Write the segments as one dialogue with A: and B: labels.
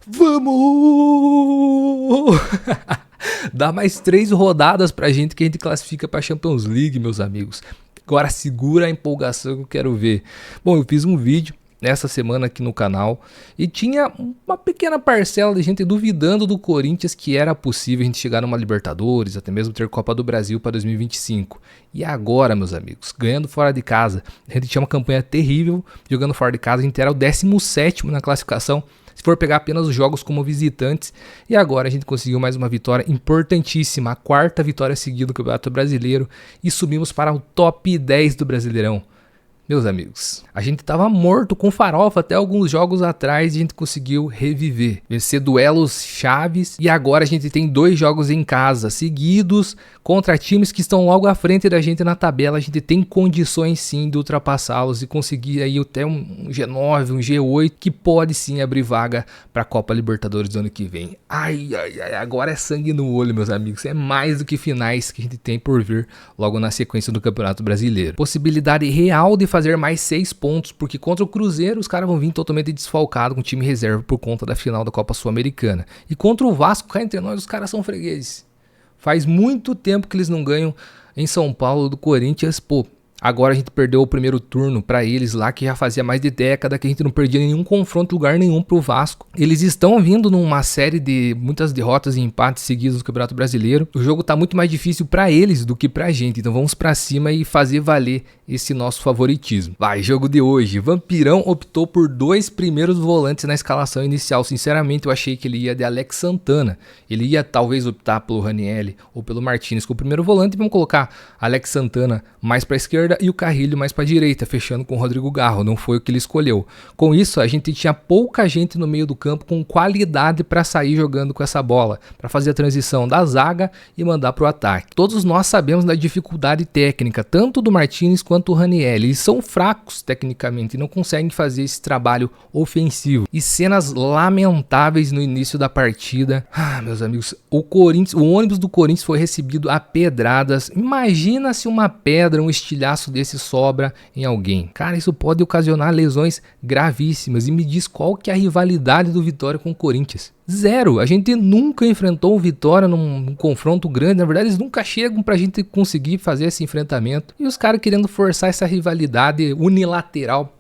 A: Vamos! Dá mais 3 rodadas pra gente que a gente classifica pra Champions League, meus amigos. Agora segura a empolgação que eu quero ver. Bom, eu fiz um vídeo nessa semana aqui no canal e tinha uma pequena parcela de gente duvidando do Corinthians que era possível a gente chegar numa Libertadores, até mesmo ter Copa do Brasil para 2025. E agora, meus amigos, ganhando fora de casa, a gente tinha uma campanha terrível, jogando fora de casa, a gente era o 17º na classificação, se for pegar apenas os jogos como visitantes, e agora a gente conseguiu mais uma vitória importantíssima, a 4ª vitória seguida do Campeonato Brasileiro, e subimos para o top 10 do Brasileirão. Meus amigos, a gente tava morto com farofa até alguns jogos atrás e a gente conseguiu reviver, vencer duelos chaves e agora a gente tem 2 jogos em casa seguidos contra times que estão logo à frente da gente na tabela. A gente tem condições sim de ultrapassá-los e conseguir aí até um G9, um G8 que pode sim abrir vaga para a Copa Libertadores do ano que vem. Ai, agora é sangue no olho, meus amigos, é mais do que finais que a gente tem por vir logo na sequência do Campeonato Brasileiro. Possibilidade real de fazer mais 6 pontos, porque contra o Cruzeiro os caras vão vir totalmente desfalcados com time reserva por conta da final da Copa Sul-Americana. E contra o Vasco, cá entre nós, os caras são fregueses. Faz muito tempo que eles não ganham em São Paulo do Corinthians, pô. Agora a gente perdeu o primeiro turno para eles lá, que já fazia mais de década que a gente não perdia nenhum confronto, lugar nenhum pro Vasco. Eles estão vindo numa série de muitas derrotas e empates seguidos no Campeonato Brasileiro. O jogo tá muito mais difícil para eles do que pra gente, então vamos para cima e fazer valer esse nosso favoritismo. Vai, jogo de hoje. Vampirão optou por 2 primeiros volantes na escalação inicial. Sinceramente, eu achei que ele ia de Alex Santana. Ele ia talvez optar pelo Ranieri ou pelo Martinez com o primeiro volante. Vamos colocar Alex Santana mais para a esquerda e o Carrilho mais para a direita, fechando com o Rodrigo Garro. Não foi o que ele escolheu. Com isso, a gente tinha pouca gente no meio do campo com qualidade para sair jogando com essa bola, para fazer a transição da zaga e mandar para o ataque. Todos nós sabemos da dificuldade técnica, tanto do Martinez quanto o Ranieri. Eles são fracos tecnicamente e não conseguem fazer esse trabalho ofensivo. E cenas lamentáveis no início da partida. Meus amigos, o ônibus do Corinthians foi recebido a pedradas. Imagina se uma pedra, um estilhaço desse sobra em alguém. Cara, isso pode ocasionar lesões gravíssimas. E me diz qual que é a rivalidade do Vitória com o Corinthians. Zero. A gente nunca enfrentou o Vitória num confronto grande. Na verdade, eles nunca chegam pra gente conseguir fazer esse enfrentamento. E os caras querendo forçar essa rivalidade unilateral.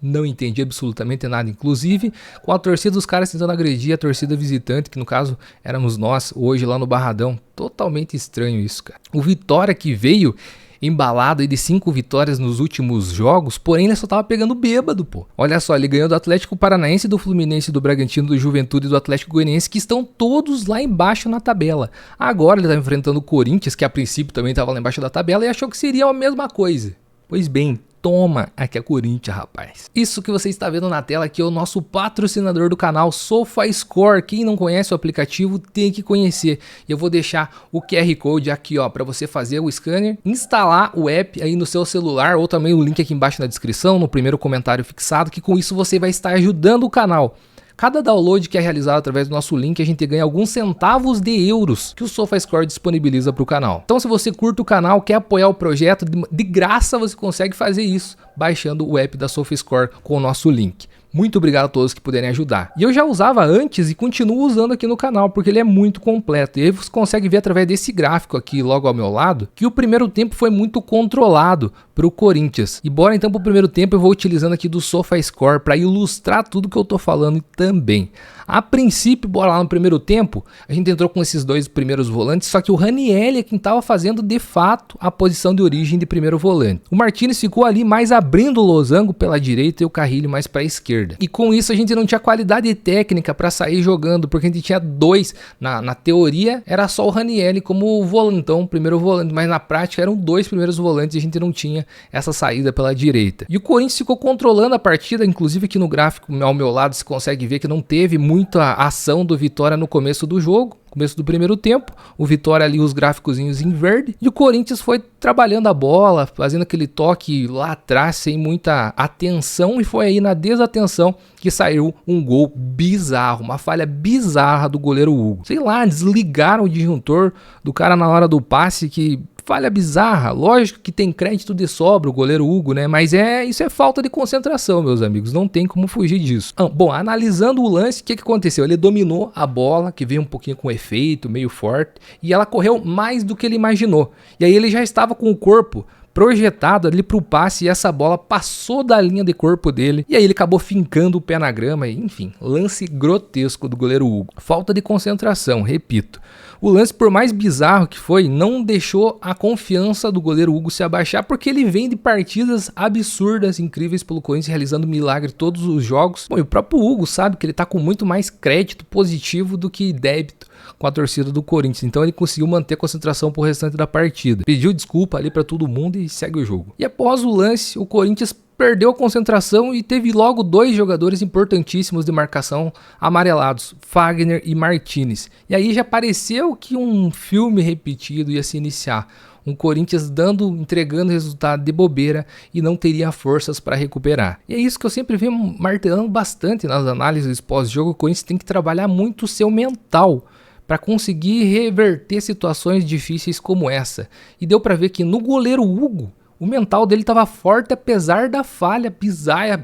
A: Não entendi absolutamente nada. Inclusive, com a torcida dos caras tentando agredir a torcida visitante, que no caso éramos nós, hoje lá no Barradão. Totalmente estranho isso, cara. O Vitória que veio embalado aí de 5 vitórias nos últimos jogos, porém ele só tava pegando bêbado, pô. Olha só, ele ganhou do Atlético Paranaense, do Fluminense, do Bragantino, do Juventude e do Atlético Goianiense, que estão todos lá embaixo na tabela. Agora ele tá enfrentando o Corinthians, que a princípio também tava lá embaixo da tabela, e achou que seria a mesma coisa. Pois bem, toma, aqui é Corinthians, rapaz. Isso que você está vendo na tela aqui é o nosso patrocinador do canal, SofaScore. Quem não conhece o aplicativo tem que conhecer. E eu vou deixar o QR Code aqui, ó, para você fazer o scanner, instalar o app aí no seu celular, ou também o link aqui embaixo na descrição, no primeiro comentário fixado, que com isso você vai estar ajudando o canal. Cada download que é realizado através do nosso link, a gente ganha alguns centavos de euros que o SofaScore disponibiliza para o canal. Então, se você curte o canal, quer apoiar o projeto, de graça você consegue fazer isso baixando o app da SofaScore com o nosso link. Muito obrigado a todos que puderem ajudar. E eu já usava antes e continuo usando aqui no canal, porque ele é muito completo. E aí você consegue ver através desse gráfico aqui logo ao meu lado, que o primeiro tempo foi muito controlado para o Corinthians. E bora então para o primeiro tempo, eu vou utilizando aqui do SofaScore para ilustrar tudo que eu tô falando também. A princípio, bora lá no primeiro tempo, a gente entrou com esses 2 primeiros volantes, só que o Ranieri é quem estava fazendo de fato a posição de origem de primeiro volante. O Martinez ficou ali mais abrindo o losango pela direita e o Carrilho mais para a esquerda. E com isso a gente não tinha qualidade técnica para sair jogando, porque a gente tinha 2, na teoria era só o Ranieri como volantão, primeiro volante, mas na prática eram 2 primeiros volantes e a gente não tinha essa saída pela direita. E o Corinthians ficou controlando a partida, inclusive aqui no gráfico ao meu lado você consegue ver que não teve muita ação do Vitória no começo do jogo. Começo do primeiro tempo, o Vitória ali os gráficozinhos em verde, e o Corinthians foi trabalhando a bola, fazendo aquele toque lá atrás sem muita atenção, e foi aí na desatenção que saiu um gol bizarro, uma falha bizarra do goleiro Hugo. Sei lá, desligaram o disjuntor do cara na hora do passe, que falha bizarra. Lógico que tem crédito de sobra o goleiro Hugo, né? Mas isso é falta de concentração, meus amigos. Não tem como fugir disso. Bom, analisando o lance, o que aconteceu? Ele dominou a bola, que veio um pouquinho com efeito, meio forte, e ela correu mais do que ele imaginou. E aí ele já estava com o corpo projetado ali pro passe e essa bola passou da linha de corpo dele e aí ele acabou fincando o pé na grama. Enfim, lance grotesco do goleiro Hugo. Falta de concentração, repito. O lance, por mais bizarro que foi, não deixou a confiança do goleiro Hugo se abaixar, porque ele vem de partidas absurdas, incríveis pelo Corinthians, realizando milagre todos os jogos. Bom, e o próprio Hugo sabe que ele tá com muito mais crédito positivo do que débito com a torcida do Corinthians, então ele conseguiu manter a concentração pro restante da partida. Pediu desculpa ali para todo mundo e segue o jogo. E após o lance, o Corinthians perdeu a concentração e teve logo dois jogadores importantíssimos de marcação amarelados, Fagner e Martinez. E aí já pareceu que um filme repetido ia se iniciar. Um Corinthians entregando resultado de bobeira e não teria forças para recuperar. E é isso que eu sempre venho martelando bastante nas análises pós-jogo. O Corinthians tem que trabalhar muito o seu mental para conseguir reverter situações difíceis como essa. E deu para ver que no goleiro Hugo, o mental dele estava forte apesar da falha bizarra,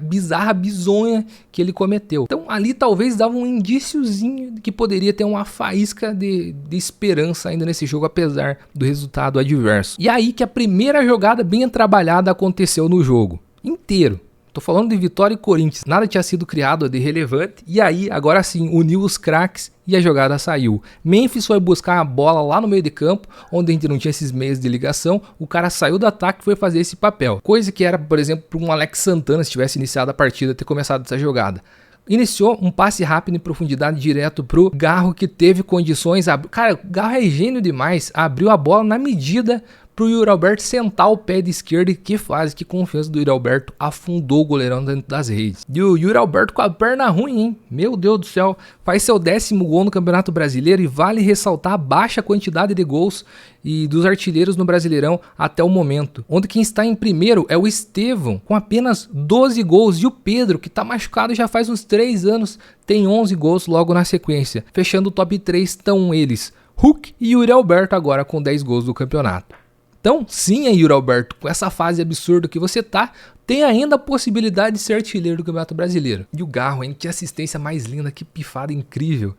A: bizonha que ele cometeu. Então ali talvez dava um indíciozinho de que poderia ter uma faísca de esperança ainda nesse jogo, apesar do resultado adverso. E aí que a primeira jogada bem trabalhada aconteceu no jogo inteiro. Tô falando de Vitória e Corinthians, nada tinha sido criado de relevante, e aí, agora sim, uniu os craques e a jogada saiu. Memphis foi buscar a bola lá no meio de campo, onde a gente não tinha esses meios de ligação, o cara saiu do ataque e foi fazer esse papel. Coisa que era, por exemplo, para um Alex Santana, se tivesse iniciado a partida, ter começado essa jogada. Iniciou um passe rápido em profundidade direto pro Garro, que teve condições. Cara, o Garro é gênio demais, abriu a bola na medida pro Yuri Alberto sentar o pé de esquerda. E que fase, que confiança do Yuri Alberto, afundou o goleirão dentro das redes. E o Yuri Alberto com a perna ruim, hein? Meu Deus do céu, faz seu 10º gol no Campeonato Brasileiro e vale ressaltar a baixa quantidade de gols e dos artilheiros no Brasileirão até o momento, onde quem está em primeiro é o Estevão, com apenas 12 gols, e o Pedro, que está machucado já faz uns 3 anos, tem 11 gols logo na sequência. Fechando o top 3 estão eles, Hulk e Yuri Alberto, agora com 10 gols do campeonato. Então, sim, Yuri Alberto, com essa fase absurda que você tá, tem ainda a possibilidade de ser artilheiro do Campeonato Brasileiro. E o Garro, hein? Que assistência mais linda, que pifada incrível.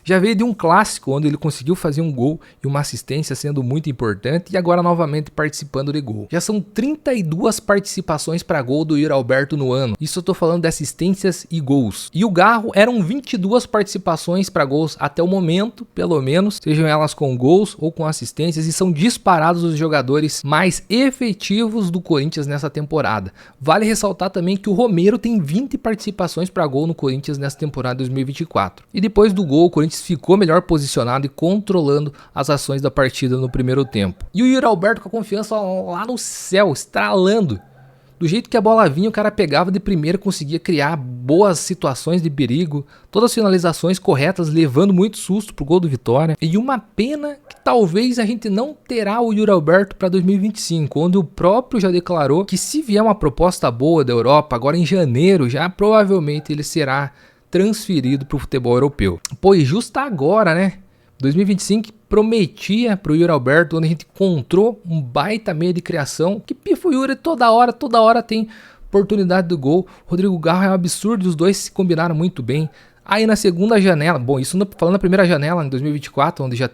A: Já veio de um clássico onde ele conseguiu fazer um gol e uma assistência, sendo muito importante, e agora novamente participando de gol. Já são 32 participações para gol do Yuri Alberto no ano. Isso eu tô falando de assistências e gols. E o Garro eram 22 participações para gols até o momento, pelo menos, sejam elas com gols ou com assistências, e são disparados os jogadores mais efetivos do Corinthians nessa temporada. Vale ressaltar também que o Romero tem 20 participações para gol no Corinthians nessa temporada 2024. E depois do gol, o Corinthians ficou melhor posicionado e controlando as ações da partida no primeiro tempo. E o Yuri Alberto com a confiança lá no céu, estralando. Do jeito que a bola vinha, o cara pegava de primeira, conseguia criar boas situações de perigo, todas as finalizações corretas, levando muito susto pro gol do Vitória. E uma pena que talvez a gente não terá o Yuri Alberto para 2025, onde o próprio já declarou que se vier uma proposta boa da Europa, agora em janeiro, já provavelmente ele será transferido para o futebol europeu. Pois justo agora, né? 2025 prometia para o Yuri Alberto, onde a gente encontrou um baita meio de criação, que pifa o Yuri toda hora tem oportunidade do gol. Rodrigo Garro é um absurdo, os dois se combinaram muito bem. Aí na segunda janela, bom, isso falando na primeira janela em 2024, onde já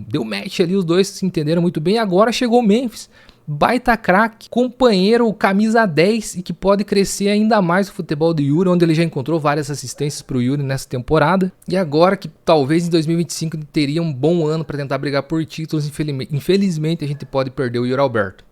A: deu match ali, os dois se entenderam muito bem. Agora chegou o Memphis, baita craque, companheiro, camisa 10, e que pode crescer ainda mais o futebol do Yuri, onde ele já encontrou várias assistências para o Yuri nessa temporada. E agora que talvez em 2025 teria um bom ano para tentar brigar por títulos, infelizmente a gente pode perder o Yuri Alberto.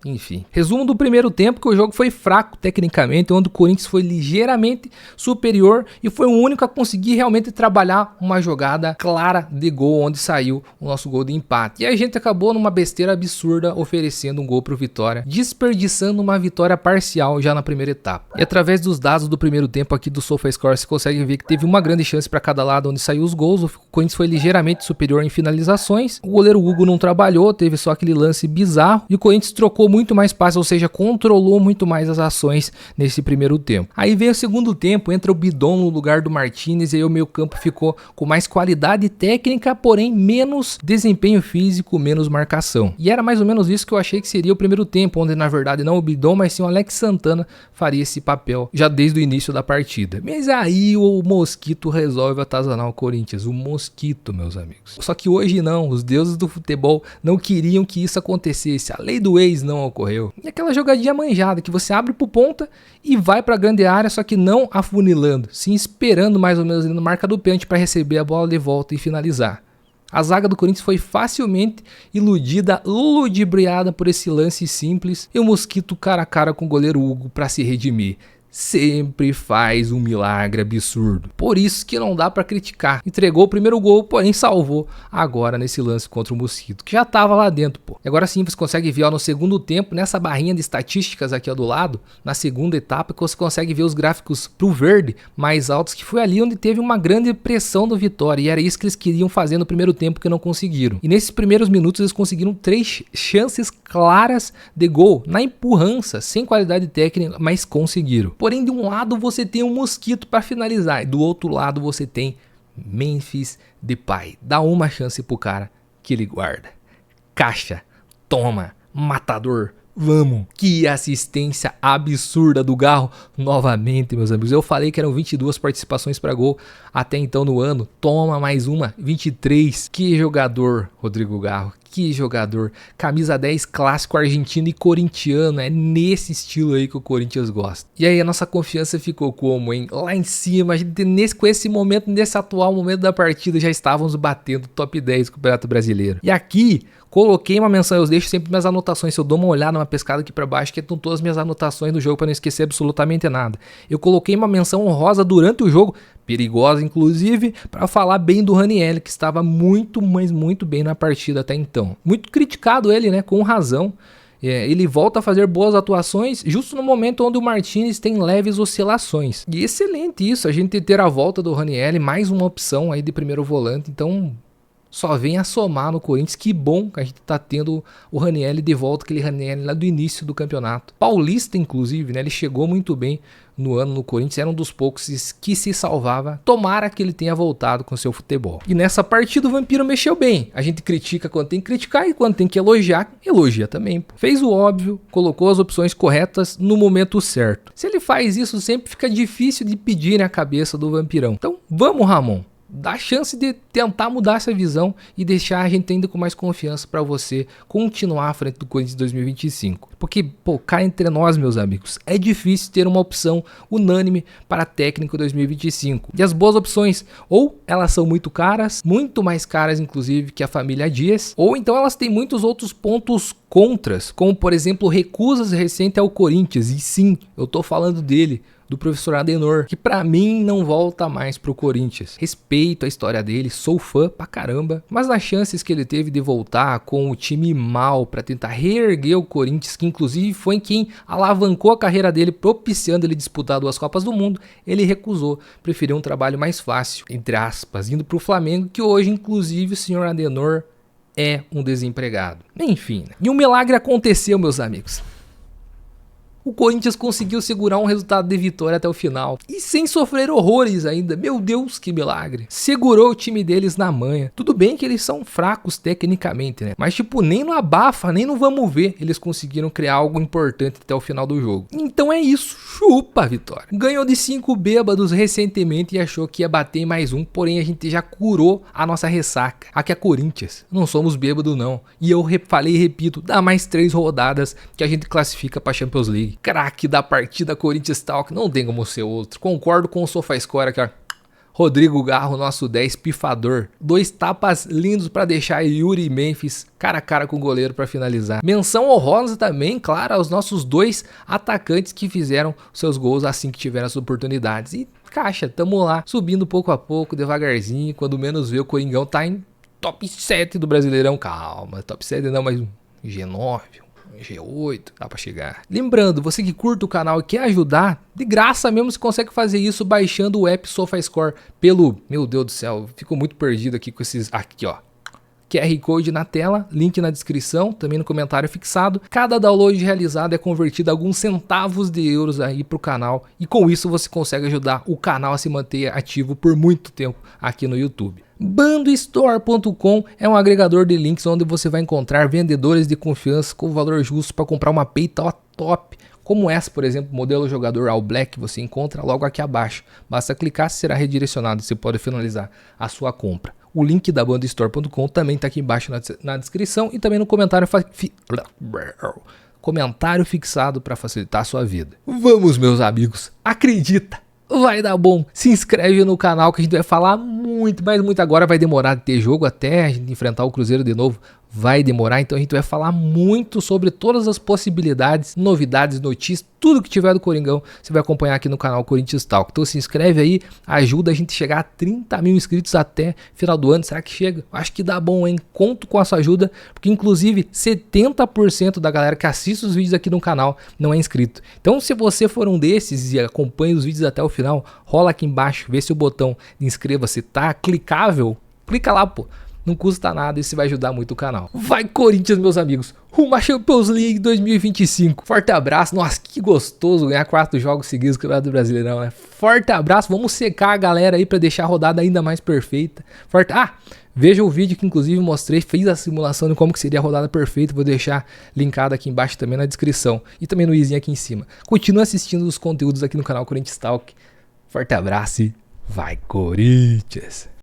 A: Enfim, resumo do primeiro tempo, que o jogo foi fraco tecnicamente, onde o Corinthians foi ligeiramente superior e foi o único a conseguir realmente trabalhar uma jogada clara de gol, onde saiu o nosso gol de empate. E a gente acabou numa besteira absurda, oferecendo um gol pro Vitória, desperdiçando uma vitória parcial já na primeira etapa. E através dos dados do primeiro tempo aqui do SofaScore, você consegue ver que teve uma grande chance para cada lado onde saiu os gols. O Corinthians foi ligeiramente superior em finalizações, o goleiro Hugo não trabalhou, teve só aquele lance bizarro, e o Corinthians trocou muito mais passes, ou seja, controlou muito mais as ações nesse primeiro tempo. Aí veio o segundo tempo, entra o Bidon no lugar do Martinez e aí o meio campo ficou com mais qualidade técnica, porém menos desempenho físico, menos marcação. E era mais ou menos isso que eu achei que seria o primeiro tempo, onde na verdade não o Bidon, mas sim o Alex Santana faria esse papel já desde o início da partida. Mas aí o Mosquito resolve atazanar o Corinthians, o Mosquito, meus amigos. Só que hoje não, os deuses do futebol não queriam que isso acontecesse, a lei do ex não ocorreu. E aquela jogadinha manjada que você abre pro ponta e vai pra grande área, só que não afunilando, sim esperando mais ou menos ali na marca do pênalti para receber a bola de volta e finalizar. A zaga do Corinthians foi facilmente iludida, ludibriada por esse lance simples e o Mosquito cara a cara com o goleiro Hugo para se redimir. Sempre faz um milagre absurdo. Por isso que não dá pra criticar. Entregou o primeiro gol, porém salvou agora nesse lance contra o Mosquito, que já tava lá dentro, pô. E agora sim você consegue ver, ó, no segundo tempo, nessa barrinha de estatísticas aqui, ó, do lado, na segunda etapa, que você consegue ver os gráficos pro verde mais altos, que foi ali onde teve uma grande pressão do Vitória, e era isso que eles queriam fazer no primeiro tempo que não conseguiram. E nesses primeiros minutos eles conseguiram 3 chances claras de gol, na empurrança, sem qualidade técnica, mas conseguiram. Porém, de um lado você tem um Mosquito para finalizar e do outro lado você tem Memphis Depay. Dá uma chance pro cara que ele guarda. Caixa, toma, matador, vamos. Que assistência absurda do Garro novamente, meus amigos. Eu falei que eram 22 participações para gol até então no ano. Toma mais uma, 23. Que jogador, Rodrigo Garro. Que jogador, camisa 10 clássico argentino e corintiano, é nesse estilo aí que o Corinthians gosta. E aí a nossa confiança ficou como, hein? Lá em cima, a gente com esse momento, nesse atual momento da partida, já estávamos batendo top 10 do Campeonato Brasileiro. E aqui, coloquei uma menção, eu deixo sempre minhas anotações, se eu dou uma olhada, uma pescada aqui pra baixo, que estão todas as minhas anotações do jogo para não esquecer absolutamente nada. Eu coloquei uma menção honrosa durante o jogo, perigosa inclusive, para falar bem do Ranieri, que estava muito, mas muito bem na partida até então. Muito criticado ele, né, com razão. Ele volta a fazer boas atuações justo no momento onde o Martinez tem leves oscilações. E excelente isso, a gente ter a volta do Ranieri, mais uma opção aí de primeiro volante, então só vem a somar no Corinthians. Que bom que a gente tá tendo o Ranieri de volta, aquele Ranieri lá do início do campeonato. Paulista, inclusive, né? Ele chegou muito bem no ano no Corinthians, era um dos poucos que se salvava. Tomara que ele tenha voltado com seu futebol. E nessa partida o Vampiro mexeu bem. A gente critica quando tem que criticar e quando tem que elogiar, elogia também. Pô. Fez o óbvio, colocou as opções corretas no momento certo. Se ele faz isso, sempre fica difícil de pedir na cabeça do Vampirão. Então, vamos, Ramon. Dá chance de tentar mudar essa visão e deixar a gente ainda com mais confiança para você continuar à frente do Corinthians 2025. Porque, pô, cá entre nós, meus amigos, é difícil ter uma opção unânime para técnico 2025. E as boas opções, ou elas são muito caras, muito mais caras inclusive que a família Dias, ou então elas têm muitos outros pontos contras, como por exemplo recusas recentes ao Corinthians. E sim, eu tô falando dele, do professor Adenor, que pra mim não volta mais pro Corinthians. Respeito a história dele, sou fã pra caramba, mas nas chances que ele teve de voltar com o time mal pra tentar reerguer o Corinthians, que inclusive foi quem alavancou a carreira dele, propiciando ele disputar 2 Copas do Mundo, ele recusou, preferiu um trabalho mais fácil, entre aspas, indo pro Flamengo, que hoje inclusive o senhor Adenor é um desempregado. Enfim, né? E um milagre aconteceu, meus amigos. O Corinthians conseguiu segurar um resultado de vitória até o final. E sem sofrer horrores ainda. Meu Deus, que milagre. Segurou o time deles na manha. Tudo bem que eles são fracos tecnicamente, né? Mas tipo, nem no abafa, nem no vamos ver, eles conseguiram criar algo importante até o final do jogo. Então é isso. Chupa a vitória. Ganhou de 5 bêbados recentemente e achou que ia bater em mais um. Porém, a gente já curou a nossa ressaca. Aqui é Corinthians. Não somos bêbados, não. E eu falei e repito, dá mais 3 rodadas que a gente classifica pra Champions League. Craque da partida Corinthians Talk, não tem como ser outro. Concordo com o SofaScore aqui, ó. Rodrigo Garro, nosso 10 pifador. 2 tapas lindos para deixar Yuri e Memphis cara a cara com o goleiro para finalizar. Menção honrosa também, claro, aos nossos 2 atacantes que fizeram seus gols assim que tiveram as oportunidades. E caixa, tamo lá, subindo pouco a pouco, devagarzinho. Quando menos vê, o Coringão tá em top 7 do Brasileirão. Calma, top 7 não, mas G9... G8, dá pra chegar. Lembrando, você que curta o canal e quer ajudar, de graça mesmo você consegue fazer isso baixando o app SofaScore pelo... Meu Deus do céu, fico muito perdido aqui com esses... Aqui, ó. QR Code na tela, link na descrição, também no comentário fixado. Cada download realizado é convertido a alguns centavos de euros aí pro canal e com isso você consegue ajudar o canal a se manter ativo por muito tempo aqui no YouTube. Bandostore.com é um agregador de links onde você vai encontrar vendedores de confiança com valor justo para comprar uma peita top, como essa, por exemplo, modelo jogador All Black, que você encontra logo aqui abaixo. Basta clicar, será redirecionado e você pode finalizar a sua compra. O link da Bandostore.com também está aqui embaixo na descrição e também no comentário fixado para facilitar a sua vida. Vamos, meus amigos, acredita! Vai dar bom, se inscreve no canal que a gente vai falar muito, mas muito agora vai demorar de ter jogo até a gente enfrentar o Cruzeiro de novo, vai demorar, então a gente vai falar muito sobre todas as possibilidades, novidades, notícias, tudo que tiver do Coringão, você vai acompanhar aqui no canal Corinthians Talk. Então se inscreve aí, ajuda a gente a chegar a 30 mil inscritos até final do ano, será que chega? Acho que dá bom, hein? Conto com a sua ajuda, porque inclusive 70% da galera que assiste os vídeos aqui no canal não é inscrito. Então se você for um desses e acompanha os vídeos até o final, rola aqui embaixo, vê se o botão de inscreva-se tá clicável, clica lá, pô. Não custa nada e isso vai ajudar muito o canal. Vai Corinthians, meus amigos. Rumo à Champions League 2025. Forte abraço. Nossa, que gostoso ganhar 4 jogos seguidos do Campeonato Brasileirão, né? Forte abraço. Vamos secar a galera aí para deixar a rodada ainda mais perfeita. Veja o vídeo que inclusive mostrei, fiz a simulação de como que seria a rodada perfeita. Vou deixar linkado aqui embaixo também na descrição. E também no izinho aqui em cima. Continua assistindo os conteúdos aqui no canal Corinthians Talk. Forte abraço e vai Corinthians.